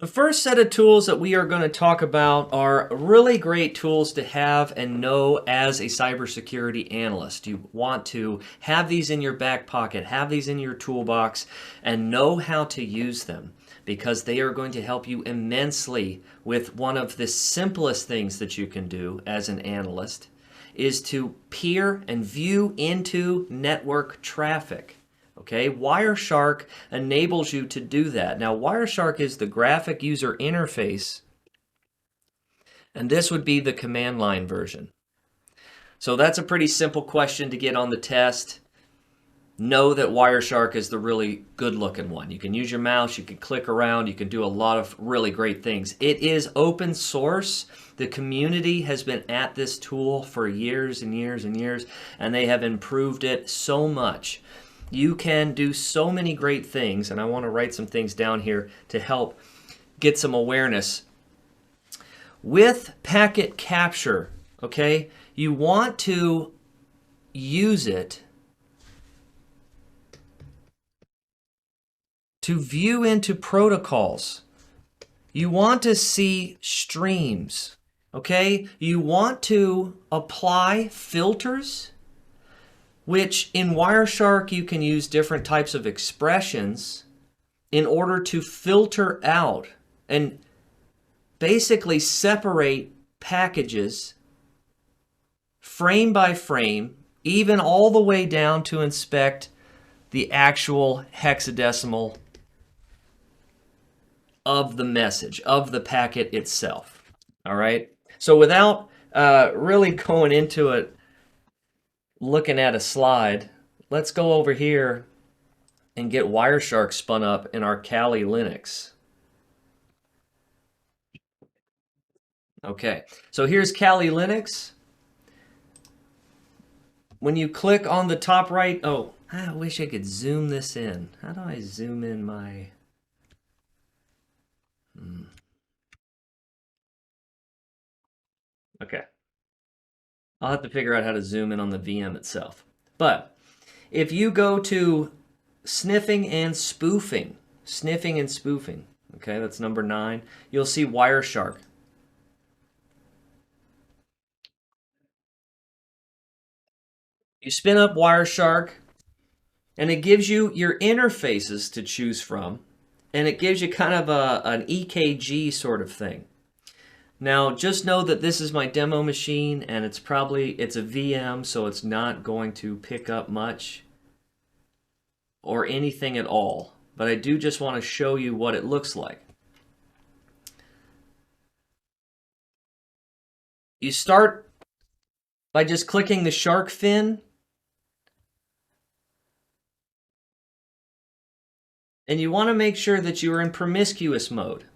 The first set of tools that we are going to talk about are really great tools to have and know as a cybersecurity analyst. You want to have these in your back pocket, have these in your toolbox, and know how to use them because they are going to help you immensely with one of the simplest things that you can do as an analyst is to peer and view into network traffic. Okay, Wireshark enables you to do that. Now, Wireshark is the graphic user interface, and this would be the command line version. So that's a pretty simple question to get on the test. Know that Wireshark is the really good-looking one. You can use your mouse, you can click around, you can do a lot of really great things. It is open source. The community has been at this tool for years and years and years, and they have improved it so much. You can do so many great things, and I want to write some things down here to help get some awareness. With packet capture, okay, you want to use it to view into protocols. You want to see streams, okay? You want to apply filters, which in Wireshark you can use different types of expressions in order to filter out and basically separate packages frame by frame, even all the way down to inspect the actual hexadecimal of the message, of the packet itself. All right? So without really going into it, looking at a slide, let's go over here and get Wireshark spun up in our Kali Linux. Okay, so here's Kali Linux. When you click on the top right, oh, I wish I could zoom this in. How do I zoom in my... Okay. I'll have to figure out how to zoom in on the VM itself. But if you go to sniffing and spoofing, okay, that's number 9, you'll see Wireshark. You spin up Wireshark, and it gives you your interfaces to choose from, and it gives you kind of an EKG sort of thing. Now, just know that this is my demo machine, and it's a VM, so it's not going to pick up much or anything at all. But I do just want to show you what it looks like. You start by just clicking the shark fin, and you want to make sure that you are in promiscuous mode.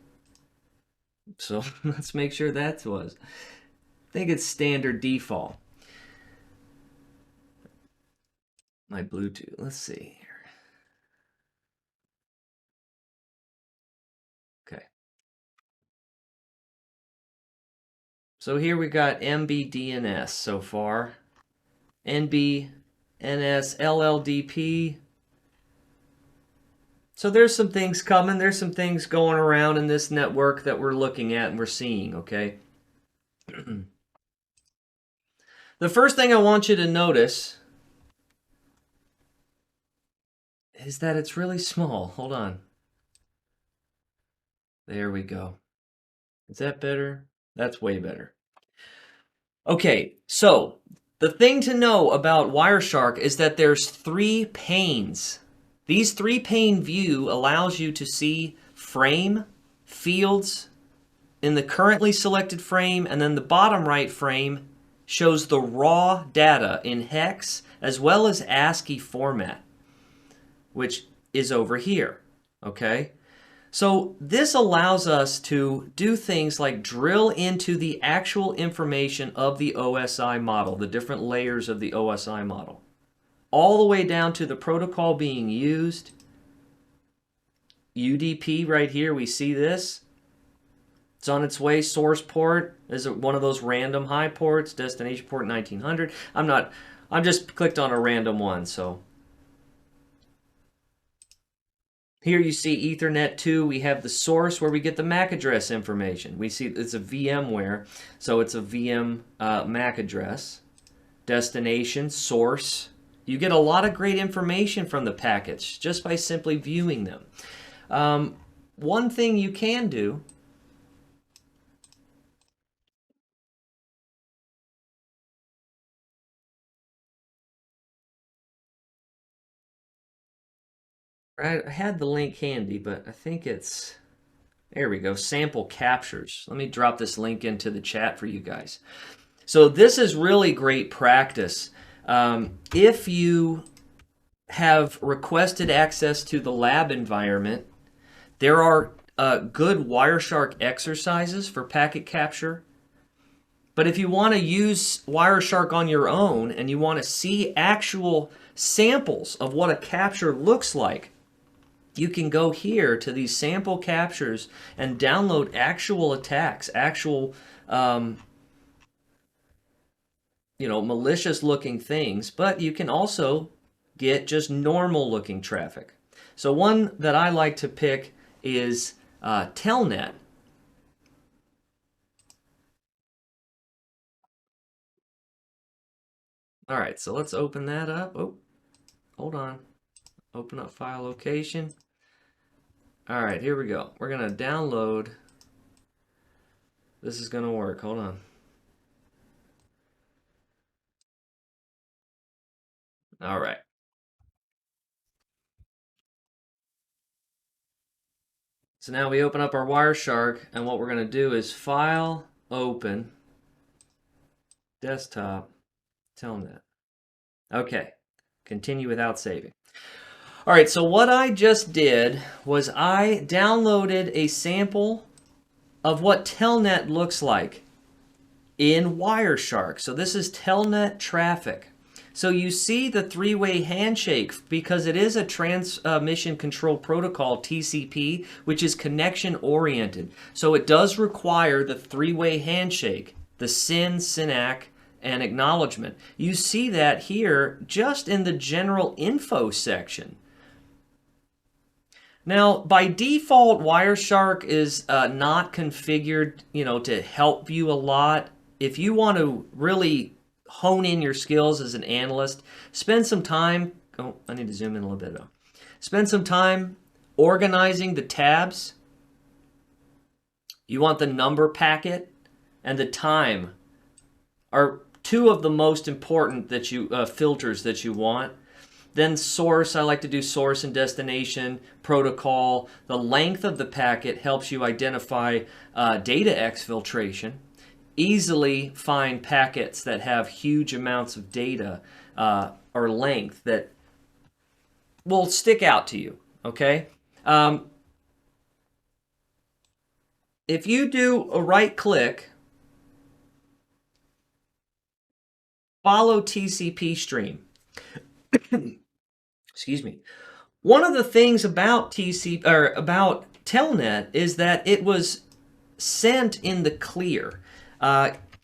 So let's make sure that was. I think it's standard default. My Bluetooth. Let's see here. Okay. So here we got MBDNS so far. NBNS LLDP. So there's some things coming. There's some things going around in this network that we're looking at and we're seeing, okay? The first thing I want you to notice is that it's really small. Hold on. There we go. Is that better? That's way better. Okay, so the thing to know about Wireshark is that there's 3 panes. These 3-pane view allows you to see frame, fields in the currently selected frame, and then the bottom right frame shows the raw data in hex as well as ASCII format, which is over here, okay? So this allows us to do things like drill into the actual information of the OSI model, the different layers of the OSI model, all the way down to the protocol being used. UDP right here, we see this. It's on its way. Source port is one of those random high ports. Destination port 1900. I'm just clicked on a random one, so. Here you see Ethernet 2, we have the source where we get the MAC address information. We see it's a VMware, so it's a VM MAC address. Destination, source. You get a lot of great information from the packets just by simply viewing them. One thing you can do I had the link handy, but I think it's, there we go, sample captures. Let me drop this link into the chat for you guys. So this is really great practice. If you have requested access to the lab environment, there are good Wireshark exercises for packet capture. But if you want to use Wireshark on your own and you want to see actual samples of what a capture looks like, you can go here to these sample captures and download actual attacks, actual malicious looking things, but you can also get just normal looking traffic. So one that I like to pick is Telnet. All right, so let's open that up. Oh, hold on. Open up file location. All right, here we go. We're going to download. This is going to work. Hold on. All right. So now we open up our Wireshark, and what we're going to do is File, Open, Desktop, Telnet. Okay, continue without saving. All right, so what I just did was I downloaded a sample of what Telnet looks like in Wireshark. So this is Telnet traffic. So you see the three-way handshake because it is a transmission control protocol, TCP, which is connection oriented. So it does require the three-way handshake, the SYN, SYNAC, and acknowledgement. You see that here just in the general info section. Now, by default, Wireshark is not configured, to help you a lot. If you want to really hone in your skills as an analyst, spend some time. Oh, I need to zoom in a little bit though. Spend some time organizing the tabs. You want the number packet and the time are two of the most important that you filters that you want. Then source, I like to do source and destination, protocol. The length of the packet helps you identify data exfiltration. Easily find packets that have huge amounts of data or length that will stick out to you, okay? If you do a right click, follow TCP stream. Excuse me. One of the things about about Telnet is that it was sent in the clear,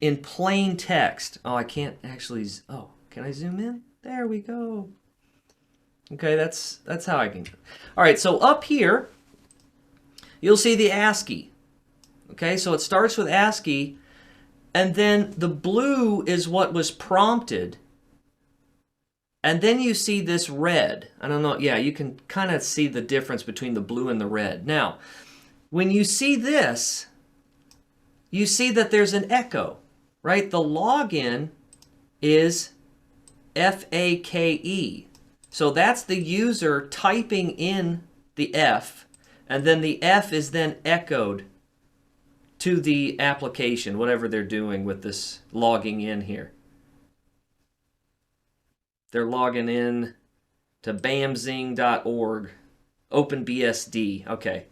in plain text. Oh, I can't actually. Oh, can I zoom in? There we go. Okay, that's how I can. All right, so up here, you'll see the ASCII. Okay, so it starts with ASCII, and then the blue is what was prompted. And then you see this red. I don't know. Yeah, you can kind of see the difference between the blue and the red. Now, when you see this, you see that there's an echo, right? The login is FAKE. So that's the user typing in the F, and then the F is then echoed to the application, whatever they're doing with this logging in here. They're logging in to bamzing.org, OpenBSD. Okay,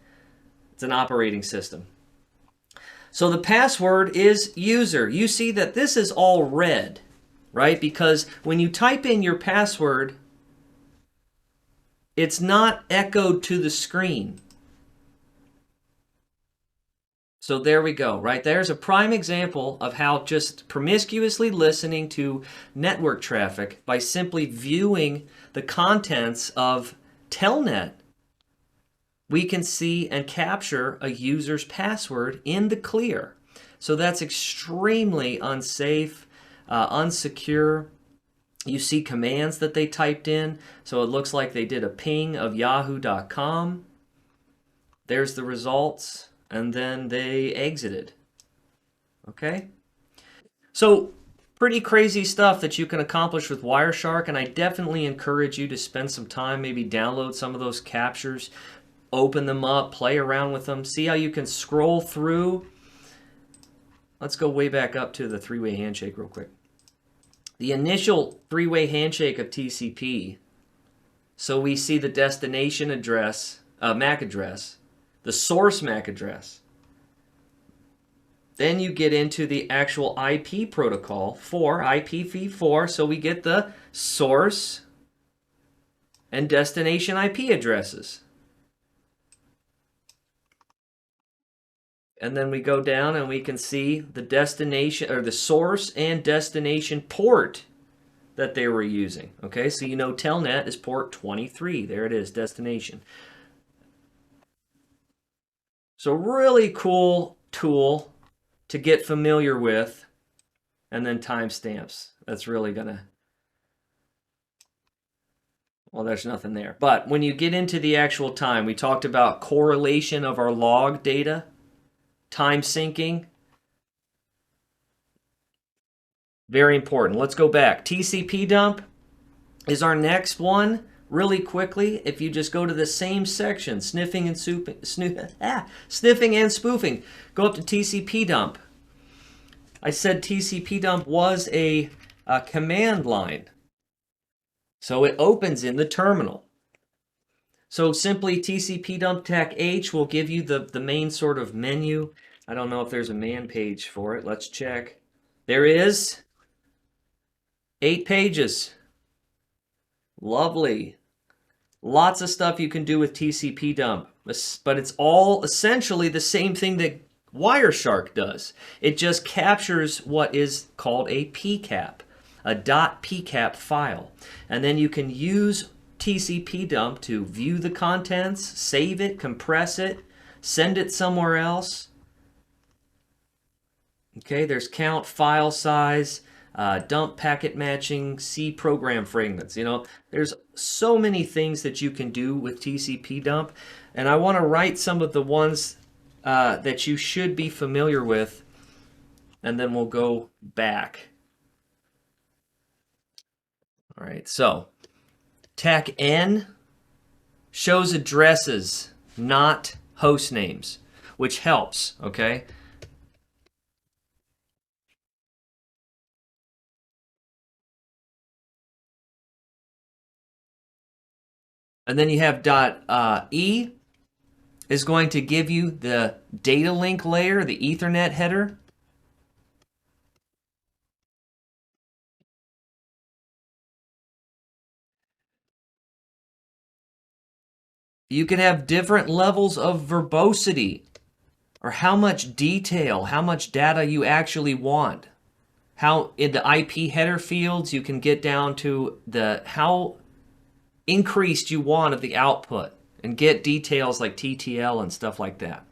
it's an operating system. So the password is user. You see that this is all red, right? Because when you type in your password, it's not echoed to the screen. So there we go, right? There's a prime example of how just promiscuously listening to network traffic by simply viewing the contents of Telnet we can see and capture a user's password in the clear. So that's extremely unsafe, unsecure. You see commands that they typed in. So it looks like they did a ping of yahoo.com. There's the results, and then they exited. Okay? So pretty crazy stuff that you can accomplish with Wireshark, and I definitely encourage you to spend some time, maybe download some of those captures, open them up, play around with them, see how you can scroll through. Let's go way back up to the three-way handshake real quick. The initial three-way handshake of TCP. So we see the destination address, MAC address, the source MAC address. Then you get into the actual IP protocol for IPv4, so we get the source and destination IP addresses. And then we go down and we can see the destination, or the source and destination port that they were using. Okay, so you know Telnet is port 23. There it is, destination. So really cool tool to get familiar with. And then timestamps. That's really gonna, well, there's nothing there. But when you get into the actual time, we talked about correlation of our log data, time syncing. Very important. Let's go back. TCP dump is our next one. Really quickly, if you just go to the same section, sniffing and spoofing, go up to TCP dump. I said TCP dump was a command line. So it opens in the terminal. So simply TCP dump tech H will give you the main sort of menu. I don't know if there's a man page for it. Let's check. There is 8 pages. Lovely. Lots of stuff you can do with TCP dump, but it's all essentially the same thing that Wireshark does. It just captures what is called a PCAP, a .pcap file. And then you can use TCP dump to view the contents, save it, compress it, send it somewhere else. Okay, there's count, file size, dump packet matching, C program fragments. You know, there's so many things that you can do with TCP dump. And I want to write some of the ones that you should be familiar with, and then we'll go back. All right, so TAC N shows addresses, not host names, which helps, okay? And then you have .E is going to give you the data link layer, the Ethernet header. You can have different levels of verbosity, or how much detail, how much data you actually want. How in the IP header fields you can get down to the how increased you want of the output and get details like TTL and stuff like that.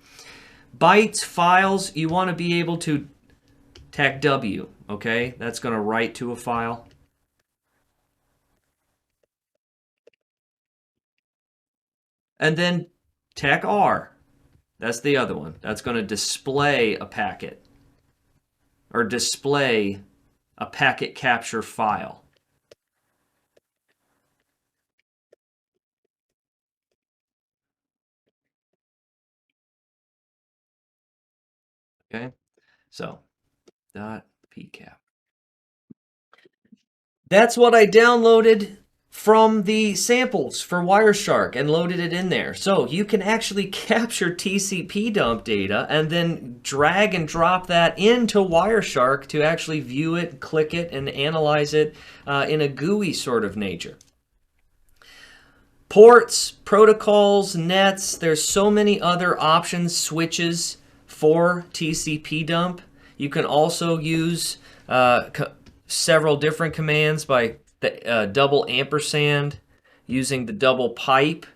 Bytes, files, you want to be able to TAC W, okay? That's going to write to a file. And then TAC R, that's the other one. That's going to display a packet or display a packet capture file. Okay, so .pcap. That's what I downloaded from the samples for Wireshark and loaded it in there. So you can actually capture TCP dump data and then drag and drop that into Wireshark to actually view it, click it, and analyze it in a GUI sort of nature. Ports, protocols, nets, there's so many other options, switches for TCP dump. You can also use several different commands by the double ampersand, using the double pipe.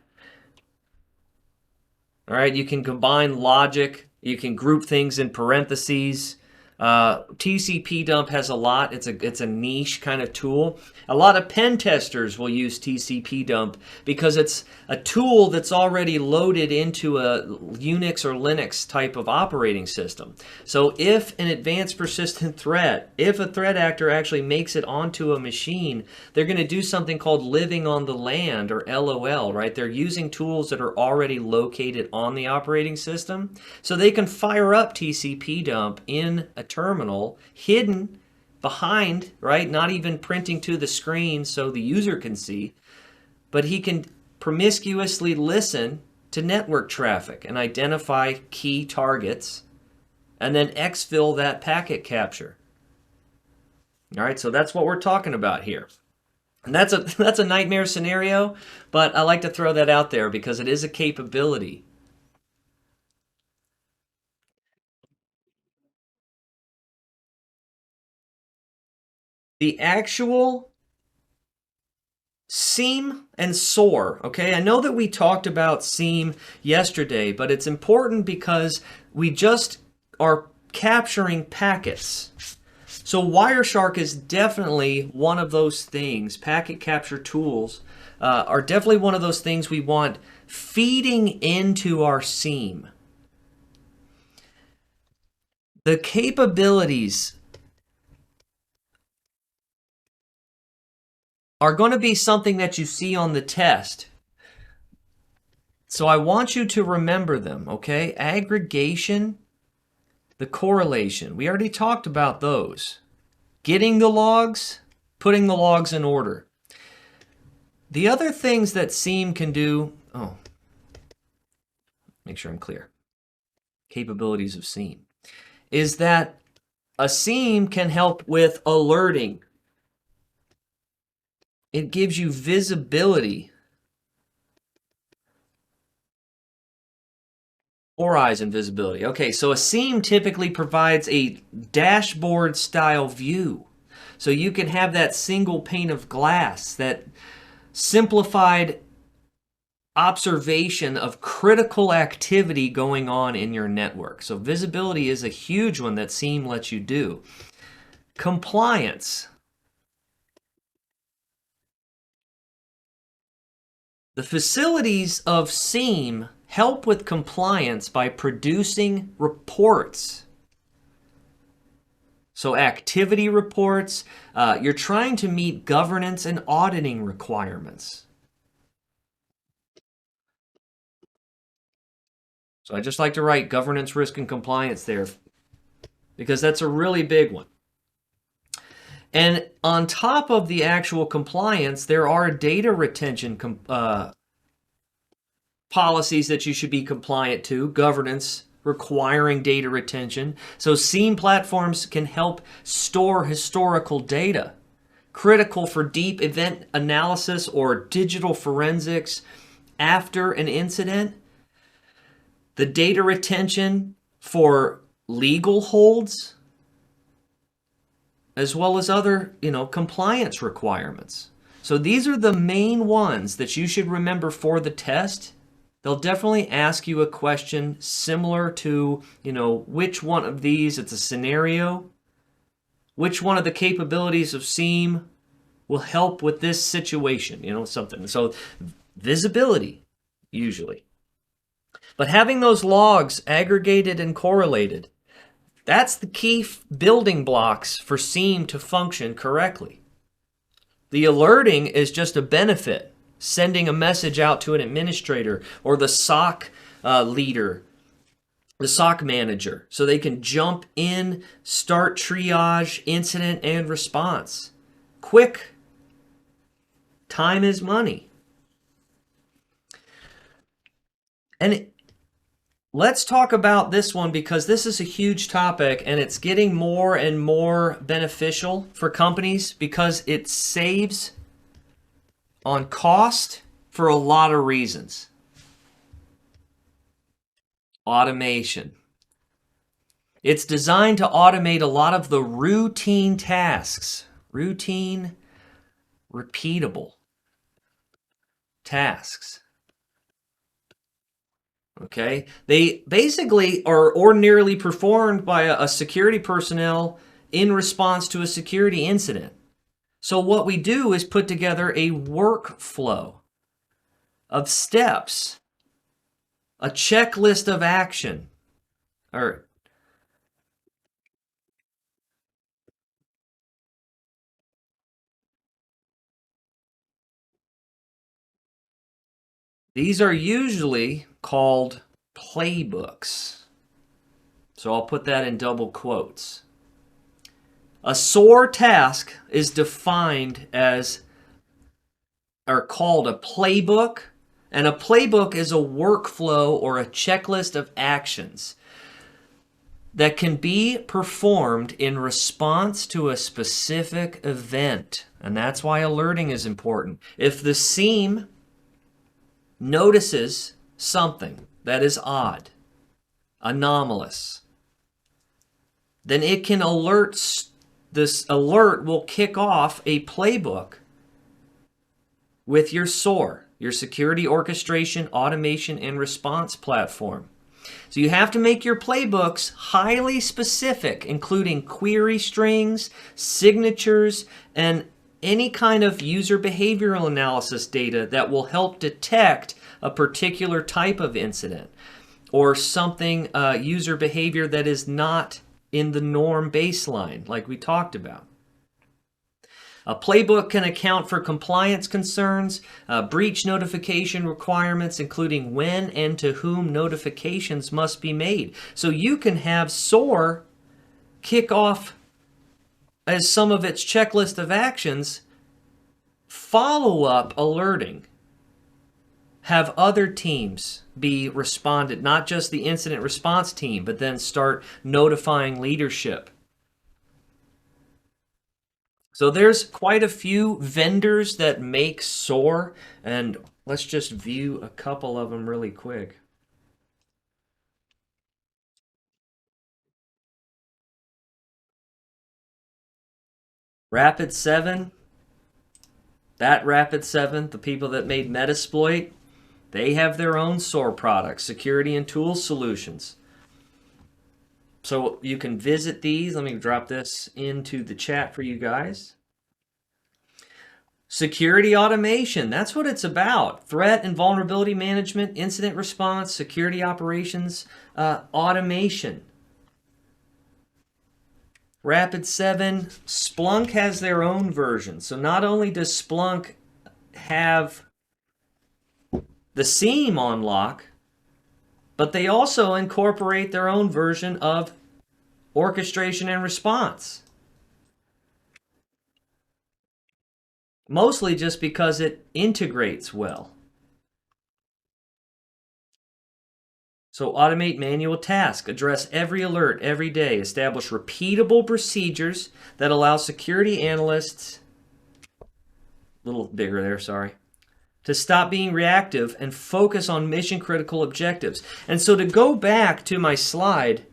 All right, you can combine logic. You can group things in parentheses. TCP dump has a lot. It's a niche kind of tool. A lot of pen testers will use TCP dump because it's a tool that's already loaded into a Unix or Linux type of operating system. So if an advanced persistent threat, if a threat actor actually makes it onto a machine, they're going to do something called living on the land, or LOL, right? They're using tools that are already located on the operating system, so they can fire up TCP dump in a terminal hidden behind, right? Not even printing to the screen so the user can see, but he can promiscuously listen to network traffic and identify key targets and then exfil that packet capture. All right, so that's what we're talking about here. And that's a nightmare scenario, but I like to throw that out there because it is a capability. The actual seam and soar, okay? I know that we talked about seam yesterday, but it's important because we just are capturing packets. So Wireshark is definitely one of those things. Packet capture tools are definitely one of those things we want feeding into our seam. The capabilities are going to be something that you see on the test. So I want you to remember them, okay? Aggregation, the correlation. We already talked about those. Getting the logs, putting the logs in order. The other things that SIEM can do, make sure I'm clear. Capabilities of SIEM is that a SIEM can help with alerting. It gives you visibility. Horizon visibility. Okay, so a SIEM typically provides a dashboard style view. So you can have that single pane of glass, that simplified observation of critical activity going on in your network. So visibility is a huge one that SIEM lets you do. Compliance. The facilities of SIEM help with compliance by producing reports. So activity reports, you're trying to meet governance and auditing requirements. So I just like to write governance, risk, and compliance there because that's a really big one. And on top of the actual compliance, there are data retention policies that you should be compliant to, governance requiring data retention. So SIEM platforms can help store historical data, critical for deep event analysis or digital forensics after an incident. The data retention for legal holds, as well as other, compliance requirements. So these are the main ones that you should remember for the test. They'll definitely ask you a question similar to, which one of these, it's a scenario, which one of the capabilities of SIEM will help with this situation, something. So visibility, usually. But having those logs aggregated and correlated, that's the key building blocks for SIEM to function correctly. The alerting is just a benefit, sending a message out to an administrator or the SOC leader, the SOC manager, so they can jump in, start triage, incident, and response. Quick. Time is money. And let's talk about this one because this is a huge topic and it's getting more and more beneficial for companies because it saves on cost for a lot of reasons. Automation. It's designed to automate a lot of the routine tasks. Routine, repeatable tasks. Okay, they basically are ordinarily performed by a security personnel in response to a security incident. So what we do is put together a workflow of steps, a checklist of action, or these are usually called playbooks. So I'll put that in double quotes. A SOAR task is defined as, or called, a playbook, and a playbook is a workflow or a checklist of actions that can be performed in response to a specific event. And that's why alerting is important. If the SIEM notices something that is odd, anomalous, then it can alert. This alert will kick off a playbook with your SOAR, your Security Orchestration, Automation, and Response Platform. So you have to make your playbooks highly specific, including query strings, signatures, and any kind of user behavioral analysis data that will help detect a particular type of incident or something, user behavior that is not in the norm baseline, like we talked about. A playbook can account for compliance concerns, breach notification requirements, including when and to whom notifications must be made. So you can have SOAR kick off as some of its checklist of actions, follow-up alerting. Have other teams be responded, not just the incident response team, but then start notifying leadership. So there's quite a few vendors that make SOAR, and let's just view a couple of them really quick. Rapid7, that Rapid7, the people that made Metasploit, they have their own SOAR products, Security and Tools Solutions. So you can visit these. Let me drop this into the chat for you guys. Security automation, that's what it's about. Threat and vulnerability management, incident response, security operations, automation. Rapid7, Splunk has their own version. So not only does Splunk have the SIEM on lock, but they also incorporate their own version of orchestration and response. Mostly just because it integrates well. So automate manual tasks, address every alert every day, establish repeatable procedures that allow security analysts, a little bigger there, sorry, to stop being reactive and focus on mission critical objectives. And so to go back to my slide,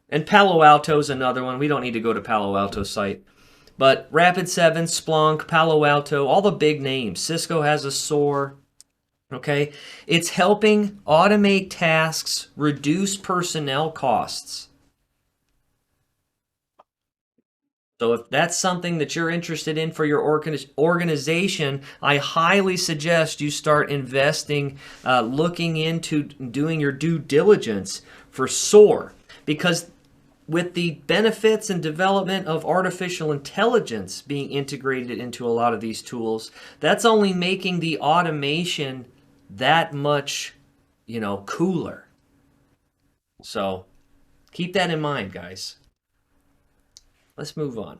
and Palo Alto's another one. We don't need to go to Palo Alto's site. But Rapid7, Splunk, Palo Alto, all the big names. Cisco has a SOAR. Okay, it's helping automate tasks, reduce personnel costs. So if that's something that you're interested in for your organization, I highly suggest you start investing, looking into doing your due diligence for SOAR. Because with the benefits and development of artificial intelligence being integrated into a lot of these tools, that's only making the automation that much, cooler. So keep that in mind, guys. Let's move on.